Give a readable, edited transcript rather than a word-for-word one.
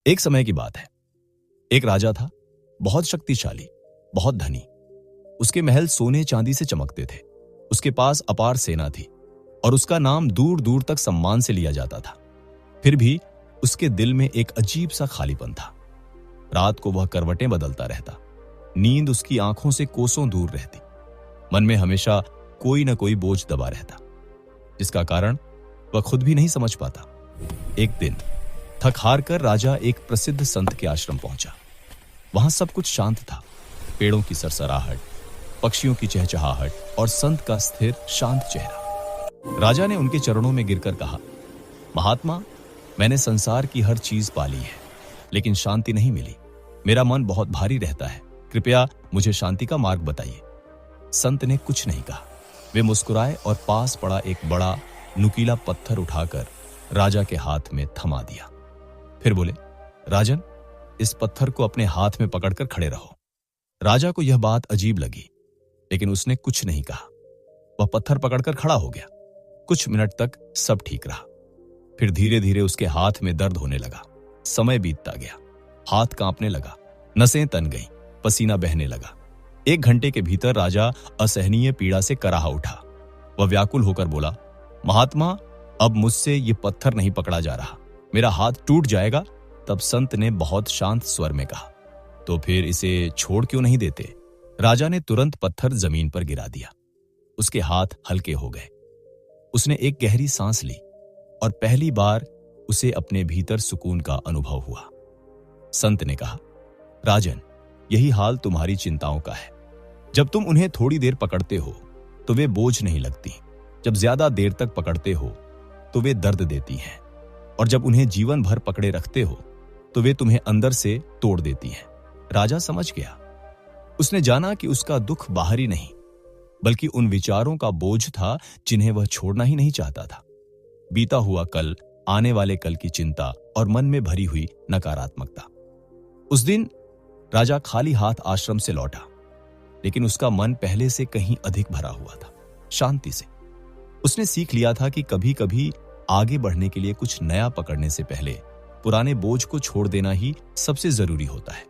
एक समय की बात है। एक राजा था, बहुत शक्तिशाली, बहुत धनी। उसके महल सोने चांदी से चमकते थे। उसके पास अपार सेना थी और उसका नाम दूर दूर तक सम्मान से लिया जाता था। फिर भी उसके दिल में एक अजीब सा खालीपन था। रात को वह करवटें बदलता रहता। नींद उसकी आंखों से कोसों दूर रहती। मन में हमेशा कोई न कोई बोझ दबा रहता, जिसका कारण वह खुद भी नहीं समझ पाता। एक दिन थक हार कर राजा एक प्रसिद्ध संत के आश्रम पहुंचा। वहां सब कुछ शांत था। पेड़ों की सरसराहट, पक्षियों की चहचहाहट और संत का स्थिर शांत चेहरा। राजा ने उनके चरणों में गिरकर कहा, महात्मा, मैंने संसार की हर चीज पाली है, लेकिन शांति नहीं मिली। मेरा मन बहुत भारी रहता है। कृपया मुझे शांति का मार्ग बताइए। संत ने कुछ नहीं कहा। वे मुस्कुराए और पास पड़ा एक बड़ा नुकीला पत्थर उठाकर राजा के हाथ में थमा दिया। फिर बोले, राजन, इस पत्थर को अपने हाथ में पकड़कर खड़े रहो। राजा को यह बात अजीब लगी, लेकिन उसने कुछ नहीं कहा। वह पत्थर पकड़कर खड़ा हो गया। कुछ मिनट तक सब ठीक रहा। फिर धीरे धीरे उसके हाथ में दर्द होने लगा। समय बीतता गया। हाथ कांपने लगा, नसें तन गईं, पसीना बहने लगा। 1 घंटे के भीतर राजा असहनीय पीड़ा से कराहा उठा। वह व्याकुल होकर बोला, महात्मा, अब मुझसे ये पत्थर नहीं पकड़ा जा रहा, मेरा हाथ टूट जाएगा। तब संत ने बहुत शांत स्वर में कहा, तो फिर इसे छोड़ क्यों नहीं देते? राजा ने तुरंत पत्थर जमीन पर गिरा दिया। उसके हाथ हल्के हो गए। उसने एक गहरी सांस ली और पहली बार उसे अपने भीतर सुकून का अनुभव हुआ। संत ने कहा, राजन, यही हाल तुम्हारी चिंताओं का है। जब तुम उन्हें थोड़ी देर पकड़ते हो तो वे बोझ नहीं लगती। जब ज्यादा देर तक पकड़ते हो तो वे दर्द देती हैं, और जब उन्हें जीवन भर पकड़े रखते हो तो वे तुम्हें अंदर से तोड़ देती हैं। राजा समझ गया। उसने जाना कि उसका दुख बाहरी नहीं, बल्कि उन विचारों का बोझ था जिन्हें वह छोड़ना ही नहीं चाहता था। बीता हुआ कल, आने वाले कल की चिंता और मन में भरी हुई नकारात्मकता। उस दिन राजा खाली हाथ आश्रम से लौटा, लेकिन उसका मन पहले से कहीं अधिक भरा हुआ था, शांति से। उसने सीख लिया था कि कभी कभी आगे बढ़ने के लिए कुछ नया पकड़ने से पहले पुराने बोझ को छोड़ देना ही सबसे जरूरी होता है।